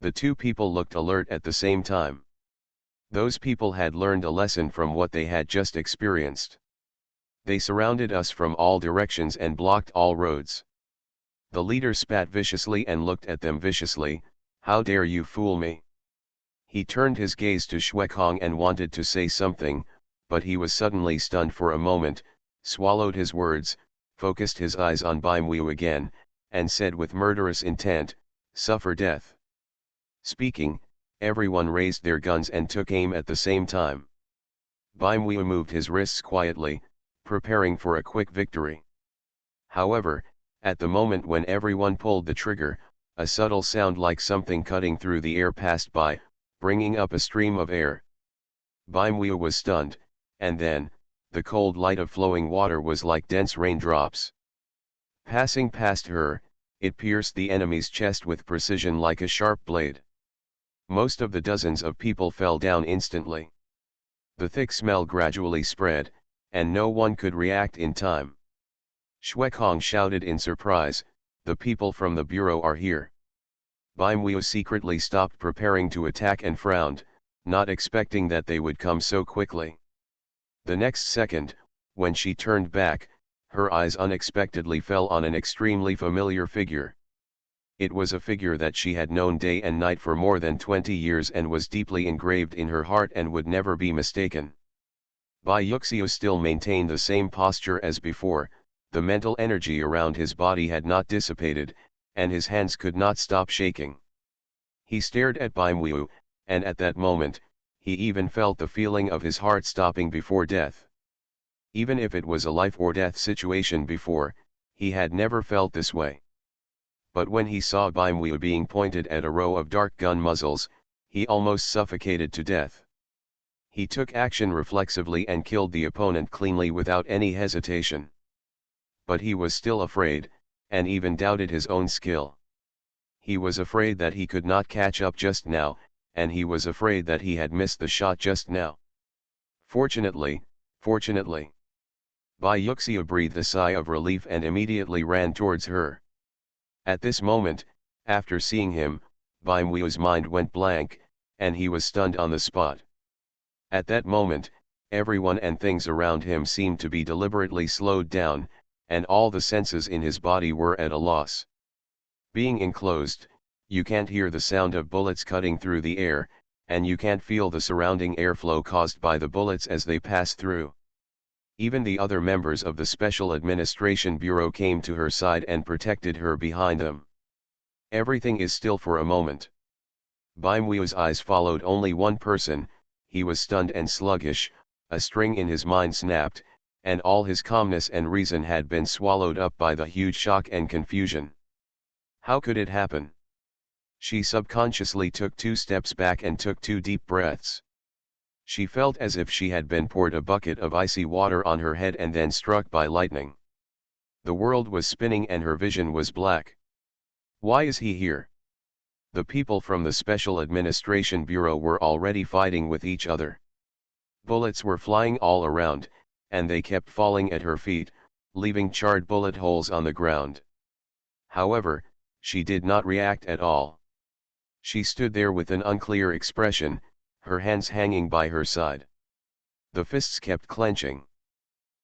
The two people looked alert at the same time. Those people had learned a lesson from what they had just experienced. They surrounded us from all directions and blocked all roads. The leader spat viciously and looked at them viciously. "How dare you fool me?" He turned his gaze to Shwekong and wanted to say something, but he was suddenly stunned for a moment, swallowed his words, focused his eyes on Bimweo again, and said with murderous intent, "Suffer death." Speaking, everyone raised their guns and took aim at the same time. Bimweo moved his wrists quietly, preparing for a quick victory. However, at the moment when everyone pulled the trigger, a subtle sound like something cutting through the air passed by, bringing up a stream of air. Bimweo was stunned, and then, the cold light of flowing water was like dense raindrops. Passing past her, it pierced the enemy's chest with precision like a sharp blade. Most of the dozens of people fell down instantly. The thick smell gradually spread, and no one could react in time. Shwekong shouted in surprise, "The people from the bureau are here." Bimweo secretly stopped preparing to attack and frowned, not expecting that they would come so quickly. The next second, when she turned back, her eyes unexpectedly fell on an extremely familiar figure. It was a figure that she had known day and night for more than 20 years and was deeply engraved in her heart and would never be mistaken. Bai Yuxiu still maintained the same posture as before, the mental energy around his body had not dissipated, and his hands could not stop shaking. He stared at Bimweo, and at that moment, he even felt the feeling of his heart stopping before death. Even if it was a life or death situation before, he had never felt this way. But when he saw Bimweo being pointed at a row of dark gun muzzles, he almost suffocated to death. He took action reflexively and killed the opponent cleanly without any hesitation. But he was still afraid, and even doubted his own skill. He was afraid that he could not catch up just now, and he was afraid that he had missed the shot just now. Fortunately. Bai Yuxiu breathed a sigh of relief and immediately ran towards her. At this moment, after seeing him, Bimweo's mind went blank, and he was stunned on the spot. At that moment, everyone and things around him seemed to be deliberately slowed down, and all the senses in his body were at a loss. Being enclosed, you can't hear the sound of bullets cutting through the air, and you can't feel the surrounding airflow caused by the bullets as they pass through. Even the other members of the Special Administration Bureau came to her side and protected her behind them. Everything is still for a moment. Baimuo's eyes followed only one person. He was stunned and sluggish, a string in his mind snapped, and all his calmness and reason had been swallowed up by the huge shock and confusion. How could it happen? She subconsciously took 2 steps back and took 2 deep breaths. She felt as if she had been poured a bucket of icy water on her head and then struck by lightning. The world was spinning and her vision was black. Why is he here? The people from the Special Administration Bureau were already fighting with each other. Bullets were flying all around, and they kept falling at her feet, leaving charred bullet holes on the ground. However, she did not react at all. She stood there with an unclear expression, her hands hanging by her side. The fists kept clenching.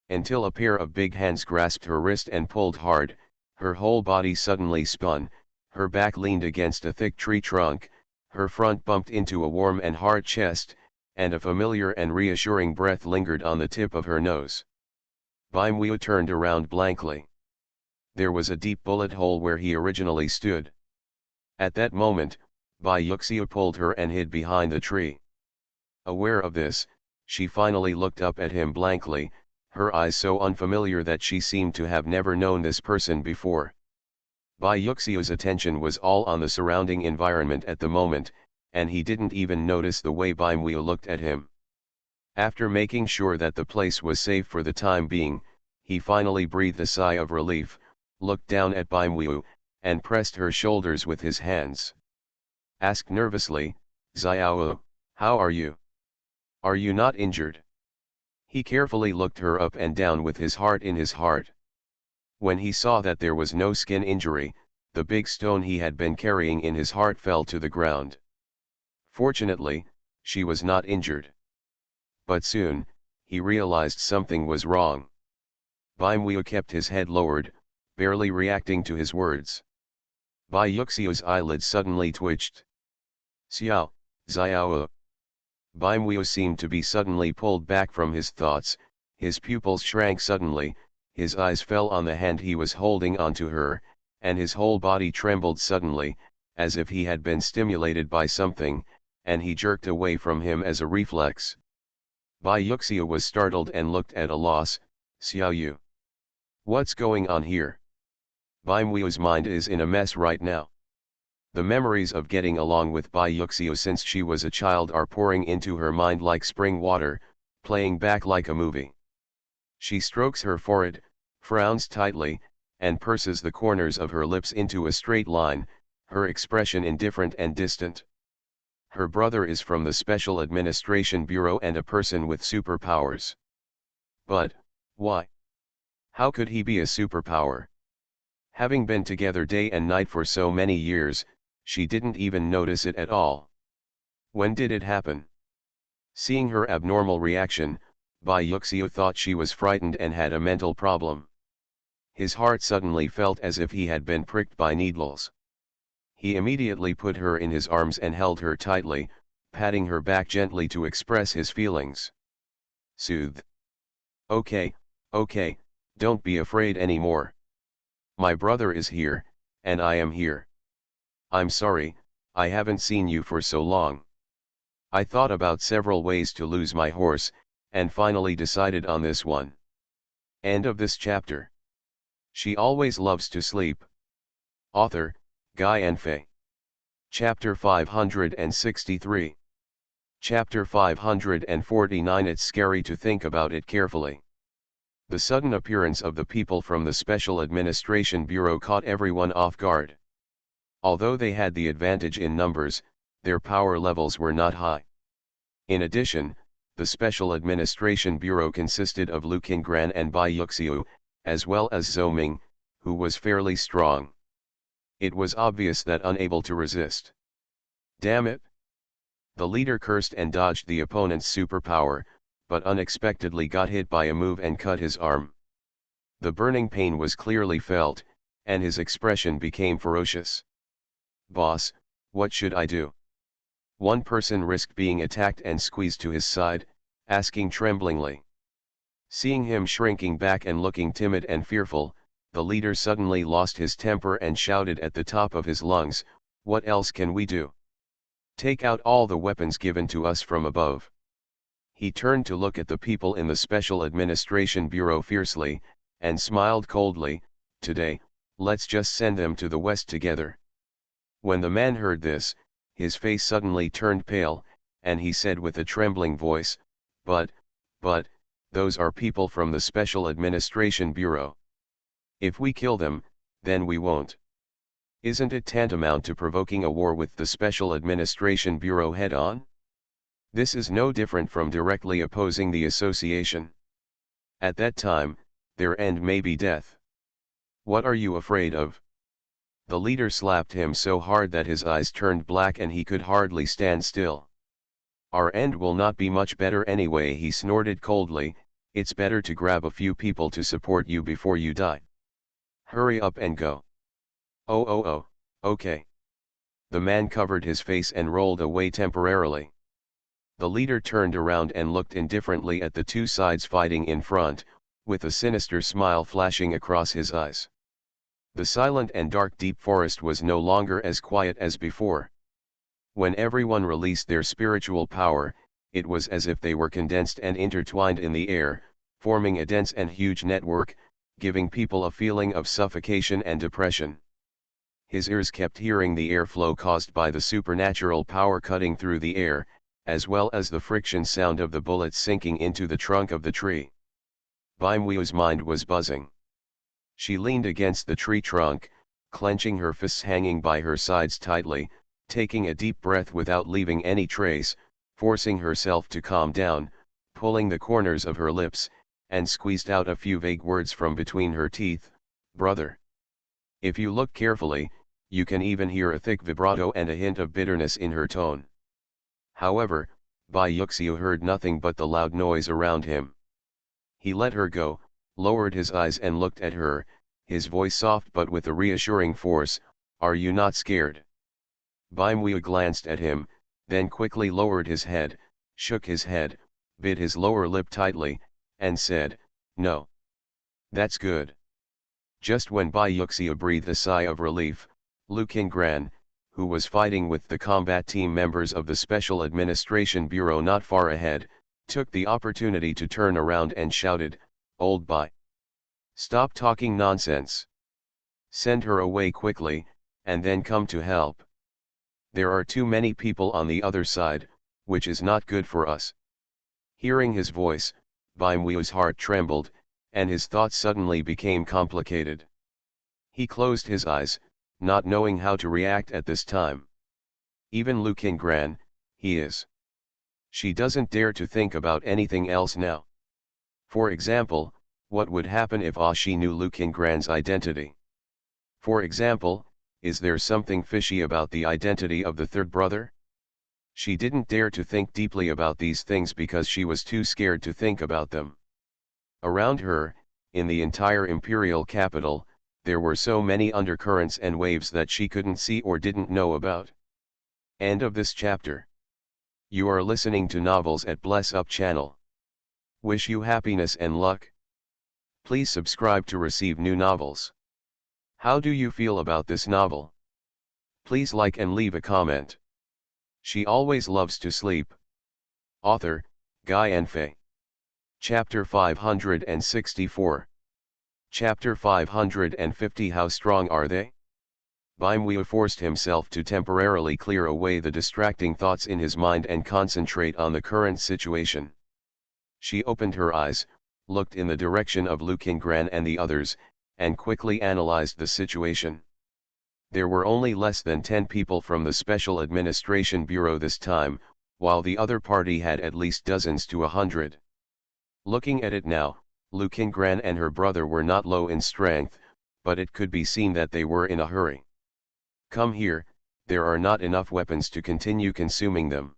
Until a pair of big hands grasped her wrist and pulled hard, her whole body suddenly spun, her back leaned against a thick tree trunk, her front bumped into a warm and hard chest, and a familiar and reassuring breath lingered on the tip of her nose. Baimuo turned around blankly. There was a deep bullet hole where he originally stood. At that moment, Bai Yuxiu pulled her and hid behind the tree. Aware of this, she finally looked up at him blankly, her eyes so unfamiliar that she seemed to have never known this person before. Bai Yuxiu's attention was all on the surrounding environment at the moment, and he didn't even notice the way Baimuo looked at him. After making sure that the place was safe for the time being, he finally breathed a sigh of relief, looked down at Baimuo, and pressed her shoulders with his hands. Asked nervously, "Xiao, how are you? Are you not injured?" He carefully looked her up and down with his heart in his heart. When he saw that there was no skin injury, the big stone he had been carrying in his heart fell to the ground. Fortunately, she was not injured. But soon, he realized something was wrong. Baimuo kept his head lowered, barely reacting to his words. Bai Yuxiu's eyelids suddenly twitched. "Xiao, Xiao." Baimuo seemed to be suddenly pulled back from his thoughts, his pupils shrank suddenly, his eyes fell on the hand he was holding onto her, and his whole body trembled suddenly, as if he had been stimulated by something, and he jerked away from him as a reflex. Bai Yuxiu was startled and looked at a loss. "Xiao Yu. What's going on here?" Baimuo's mind is in a mess right now. The memories of getting along with Bai Yuxiu since she was a child are pouring into her mind like spring water, playing back like a movie. She strokes her forehead, frowns tightly, and purses the corners of her lips into a straight line, her expression indifferent and distant. Her brother is from the Special Administration Bureau and a person with superpowers. But, why? How could he be a superpower? Having been together day and night for so many years, she didn't even notice it at all. When did it happen? Seeing her abnormal reaction, Bai Yuxiu thought she was frightened and had a mental problem. His heart suddenly felt as if he had been pricked by needles. He immediately put her in his arms and held her tightly, patting her back gently to express his feelings. "Soothe. Okay, okay, don't be afraid anymore. My brother is here, and I am here. I'm sorry, I haven't seen you for so long. I thought about several ways to lose my horse, and finally decided on this one." End of this chapter. She always loves to sleep. Author, Guy and Fei. Chapter 563. Chapter 549. It's scary to think about it carefully. The sudden appearance of the people from the Special Administration Bureau caught everyone off guard. Although they had the advantage in numbers, their power levels were not high. In addition, the Special Administration Bureau consisted of Lu Qingran and Bai Yuxiu, as well as Zhou Ming, who was fairly strong. It was obvious that unable to resist. "Damn it!" The leader cursed and dodged the opponent's superpower, but unexpectedly got hit by a move and cut his arm. The burning pain was clearly felt, and his expression became ferocious. "Boss, what should I do?" One person risked being attacked and squeezed to his side, asking tremblingly. Seeing him shrinking back and looking timid and fearful, the leader suddenly lost his temper and shouted at the top of his lungs, "What else can we do? Take out all the weapons given to us from above. He turned to look at the people in the Special Administration Bureau fiercely, and smiled coldly. Today, let's just send them to the west together. When the man heard this, his face suddenly turned pale, and he said with a trembling voice, but, those are people from the Special Administration Bureau. If we kill them, then we won't. Isn't it tantamount to provoking a war with the Special Administration Bureau head-on? This is no different from directly opposing the association. At that time, their end may be death. What are you afraid of? The leader slapped him so hard that his eyes turned black and he could hardly stand still. Our end will not be much better anyway, he snorted coldly. It's better to grab a few people to support you before you die. Hurry up and go. Oh, okay. The man covered his face and rolled away temporarily. The leader turned around and looked indifferently at the two sides fighting in front, with a sinister smile flashing across his eyes. The silent and dark deep forest was no longer as quiet as before. When everyone released their spiritual power, it was as if they were condensed and intertwined in the air, forming a dense and huge network, giving people a feeling of suffocation and depression. His ears kept hearing the airflow caused by the supernatural power cutting through the air, as well as the friction sound of the bullets sinking into the trunk of the tree. Baimu's mind was buzzing. She leaned against the tree trunk, clenching her fists hanging by her sides tightly, taking a deep breath without leaving any trace, forcing herself to calm down, pulling the corners of her lips, and squeezed out a few vague words from between her teeth. Brother. If you look carefully, you can even hear a thick vibrato and a hint of bitterness in her tone. However, Bai Yuxiu heard nothing but the loud noise around him. He let her go, lowered his eyes and looked at her, his voice soft but with a reassuring force. Are you not scared? Bai Mu glanced at him, then quickly lowered his head, shook his head, bit his lower lip tightly, and said, no. That's good. Just when Bai Yuxiu breathed a sigh of relief, Lu Qingran, who was fighting with the combat team members of the Special Administration Bureau not far ahead, took the opportunity to turn around and shouted, Old Bai. Stop talking nonsense. Send her away quickly, and then come to help. There are too many people on the other side, which is not good for us. Hearing his voice, Bai Mu's heart trembled, and his thoughts suddenly became complicated. He closed his eyes, not knowing how to react at this time. Even Lu Qingran, he is. She doesn't dare to think about anything else now. For example, what would happen if she knew Lu Qingran's identity? For example, is there something fishy about the identity of the third brother? She didn't dare to think deeply about these things because she was too scared to think about them. Around her, in the entire imperial capital, there were so many undercurrents and waves that she couldn't see or didn't know about. End of this chapter. You are listening to Novels at Bless Up channel. Wish you happiness and luck. Please subscribe to receive new novels. How do you feel about this novel? Please like and leave a comment. She always loves to sleep. Author, Guy Enfe. Chapter 564. Chapter 550. How strong are they? Bai Mu forced himself to temporarily clear away the distracting thoughts in his mind and concentrate on the current situation. She opened her eyes, looked in the direction of Lu Qingran and the others, and quickly analyzed the situation. There were only less than 10 people from the Special Administration Bureau this time, while the other party had at least dozens to 100. Looking at it now, Lu Qingran and her brother were not low in strength, but it could be seen that they were in a hurry. Come here, there are not enough weapons to continue consuming them.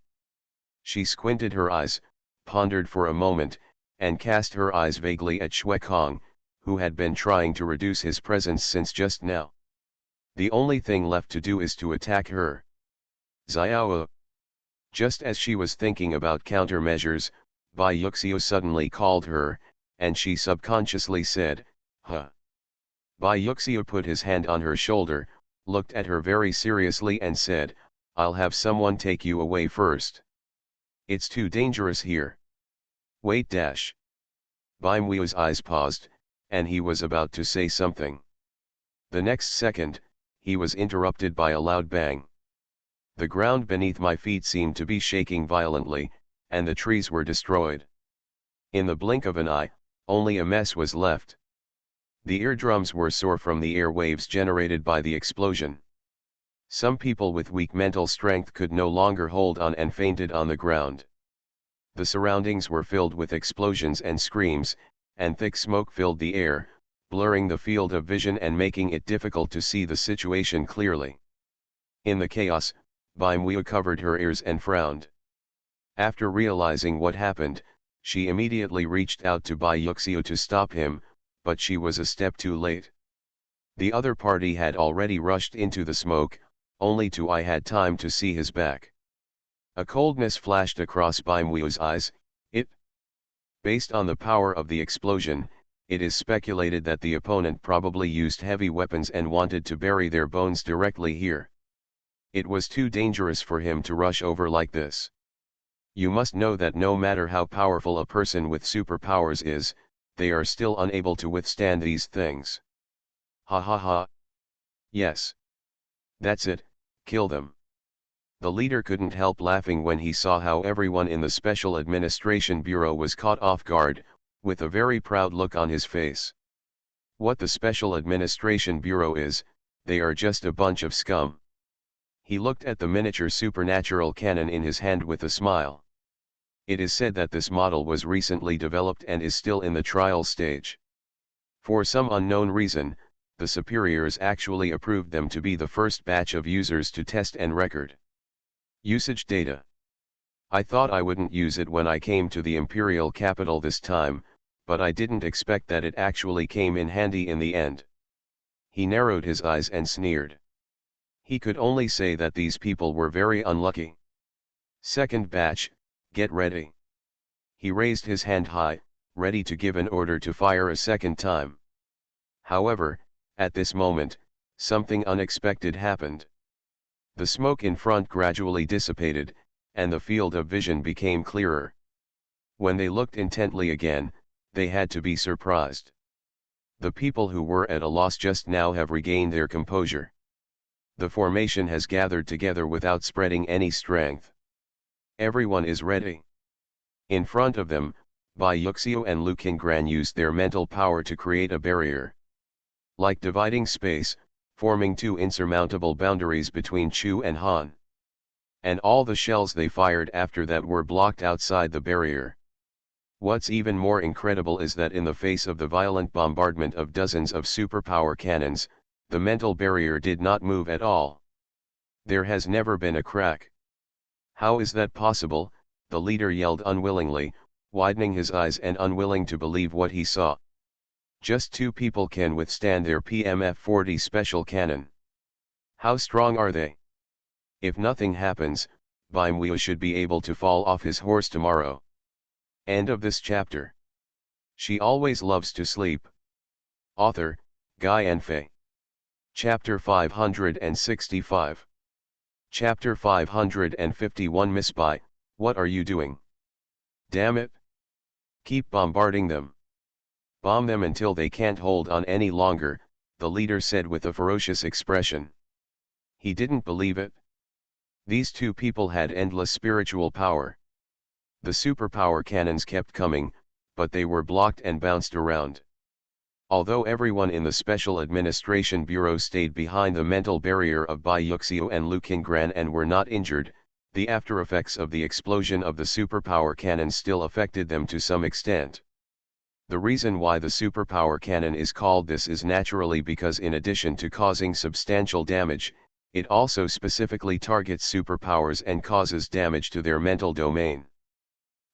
She squinted her eyes, pondered for a moment, and cast her eyes vaguely at Xue Kong, who had been trying to reduce his presence since just now. The only thing left to do is to attack her. Xiao. Just as she was thinking about countermeasures, Bai Yuxiu suddenly called her, and she subconsciously said, huh. Bai Yuxiu put his hand on her shoulder, looked at her very seriously and said, I'll have someone take you away first. It's too dangerous here. Wait dash. Bimweo's eyes paused, and he was about to say something. The next second, he was interrupted by a loud bang. The ground beneath my feet seemed to be shaking violently, and the trees were destroyed. In the blink of an eye, only a mess was left. The eardrums were sore from the air waves generated by the explosion. Some people with weak mental strength could no longer hold on and fainted on the ground. The surroundings were filled with explosions and screams, and thick smoke filled the air, blurring the field of vision and making it difficult to see the situation clearly. In the chaos, Bimweo covered her ears and frowned. After realizing what happened, she immediately reached out to Byuxio to stop him, but she was a step too late. The other party had already rushed into the smoke, only I had time to see his back. A coldness flashed across Bimweo's eyes. Based on the power of the explosion, it is speculated that the opponent probably used heavy weapons and wanted to bury their bones directly here. It was too dangerous for him to rush over like this. You must know that no matter how powerful a person with superpowers is, they are still unable to withstand these things. Ha ha ha. Yes. That's it, kill them. The leader couldn't help laughing when he saw how everyone in the Special Administration Bureau was caught off guard, with a very proud look on his face. What the Special Administration Bureau is, they are just a bunch of scum. He looked at the miniature supernatural cannon in his hand with a smile. It is said that this model was recently developed and is still in the trial stage. For some unknown reason, the superiors actually approved them to be the first batch of users to test and record usage data. I thought I wouldn't use it when I came to the imperial capital this time, but I didn't expect that it actually came in handy in the end. He narrowed his eyes and sneered. He could only say that these people were very unlucky. Second batch, get ready. He raised his hand high, ready to give an order to fire a second time. However, at this moment, something unexpected happened. The smoke in front gradually dissipated, and the field of vision became clearer. When they looked intently again, they had to be surprised. The people who were at a loss just now have regained their composure. The formation has gathered together without spreading any strength. Everyone is ready. In front of them, Byuxio and Lu Qingran used their mental power to create a barrier. Like dividing space, forming two insurmountable boundaries between Chu and Han. And all the shells they fired after that were blocked outside the barrier. What's even more incredible is that in the face of the violent bombardment of dozens of superpower cannons, the mental barrier did not move at all. There has never been a crack. How is that possible? The leader yelled unwillingly, widening his eyes and unwilling to believe what he saw. Just two people can withstand their PMF-40 special cannon. How strong are they? If nothing happens, Bimweo should be able to fall off his horse tomorrow. End of this chapter. She always loves to sleep. Author, Guy Enfe. Chapter 565. Chapter 551 Miss Bai, what are you doing? Damn it! Keep bombarding them. Bomb them until they can't hold on any longer, the leader said with a ferocious expression. He didn't believe it. These two people had endless spiritual power. The superpower cannons kept coming, but they were blocked and bounced around. Although everyone in the Special Administration Bureau stayed behind the mental barrier of Byuxio and Lu Qingran and were not injured, the aftereffects of the explosion of the superpower cannon still affected them to some extent. The reason why the superpower cannon is called this is naturally because in addition to causing substantial damage, it also specifically targets superpowers and causes damage to their mental domain.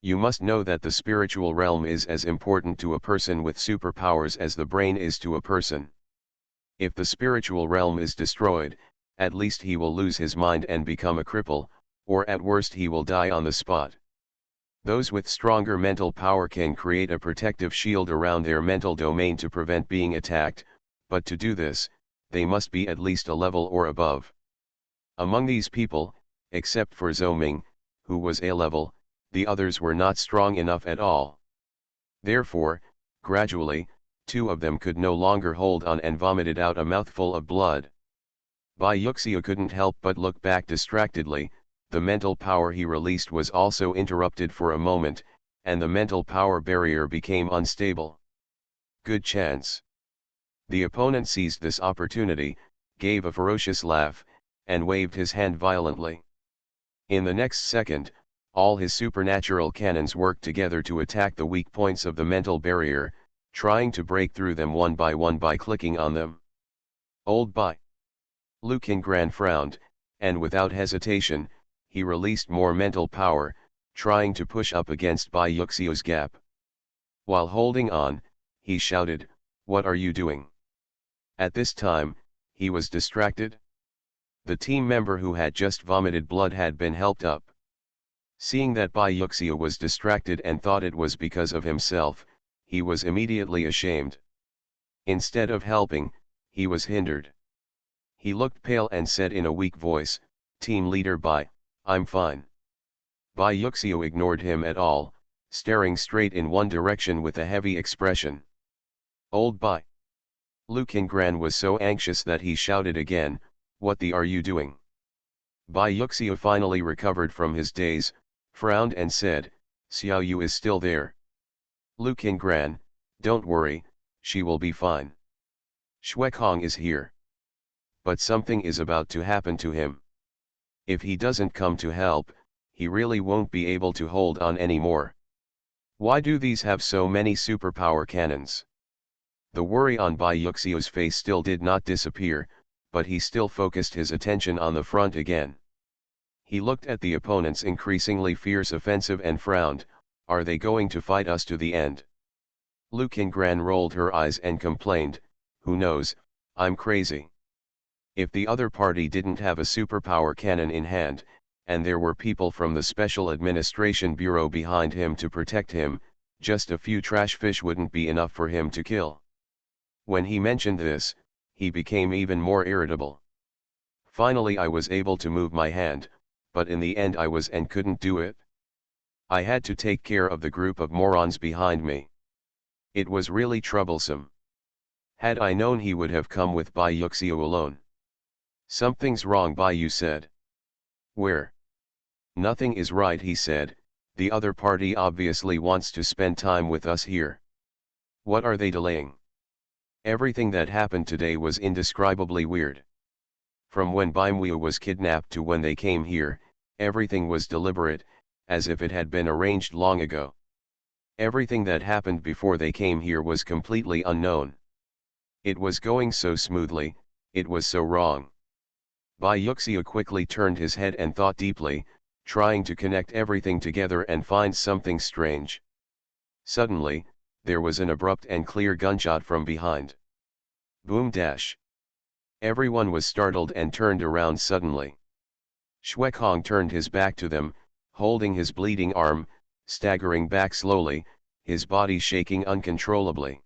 You must know that the spiritual realm is as important to a person with superpowers as the brain is to a person. If the spiritual realm is destroyed, at least he will lose his mind and become a cripple, or at worst he will die on the spot. Those with stronger mental power can create a protective shield around their mental domain to prevent being attacked, but to do this, they must be at least a level or above. Among these people, except for Zhou Ming, who was A-level, the others were not strong enough at all. Therefore, gradually, two of them could no longer hold on and vomited out a mouthful of blood. Bai Yuxiu couldn't help but look back distractedly. The mental power he released was also interrupted for a moment, and the mental power barrier became unstable. Good chance. The opponent seized this opportunity, gave a ferocious laugh, and waved his hand violently. In the next second, all his supernatural cannons worked together to attack the weak points of the mental barrier, trying to break through them one by clicking on them. Old Bai. Lu Qingran frowned, and without hesitation, he released more mental power, trying to push up against Bai Yuxiu's gap. While holding on, he shouted, "What are you doing?" At this time, he was distracted. The team member who had just vomited blood had been helped up. Seeing that Bai Yuxiu was distracted and thought it was because of himself, he was immediately ashamed. Instead of helping, he was hindered. He looked pale and said in a weak voice, "Team leader Bai, I'm fine." Bai Yuxiu ignored him at all, staring straight in one direction with a heavy expression. Old Bai. Lu Qingran was so anxious that he shouted again, "What the are you doing?" Bai Yuxiu finally recovered from his daze, frowned and said, "Xiao Yu is still there." Lu Qingran, "Don't worry, she will be fine. Xuekong is here. But something is about to happen to him. If he doesn't come to help, he really won't be able to hold on anymore. Why do these have so many superpower cannons?" The worry on Bai Yuxiu's face still did not disappear, but he still focused his attention on the front again. He looked at the opponent's increasingly fierce offensive and frowned, "Are they going to fight us to the end?" Lu Qingran rolled her eyes and complained, "Who knows, I'm crazy." If the other party didn't have a superpower cannon in hand, and there were people from the Special Administration Bureau behind him to protect him, just a few trash fish wouldn't be enough for him to kill. When he mentioned this, he became even more irritable. "Finally I was able to move my hand, but in the end I was and couldn't do it. I had to take care of the group of morons behind me. It was really troublesome. Had I known he would have come with Bai Yuxiu alone." "Something's wrong," Bai Yu said. "Where?" "Nothing is right," he said, "the other party obviously wants to spend time with us here. What are they delaying? Everything that happened today was indescribably weird. From when Bai Muyu was kidnapped to when they came here, everything was deliberate, as if it had been arranged long ago. Everything that happened before they came here was completely unknown. It was going so smoothly, it was so wrong." Bai Yuxiu quickly turned his head and thought deeply, trying to connect everything together and find something strange. Suddenly, there was an abrupt and clear gunshot from behind. Boom dash. Everyone was startled and turned around suddenly. Xuekong turned his back to them, holding his bleeding arm, staggering back slowly, his body shaking uncontrollably.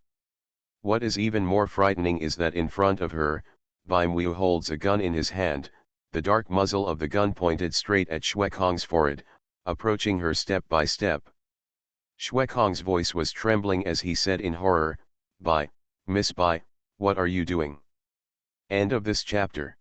What is even more frightening is that in front of her, Bai Muyu holds a gun in his hand, the dark muzzle of the gun pointed straight at Xuekong's forehead, approaching her step by step. Xuekong's voice was trembling as he said in horror, "Bai, Miss Bai, what are you doing?" End of this chapter.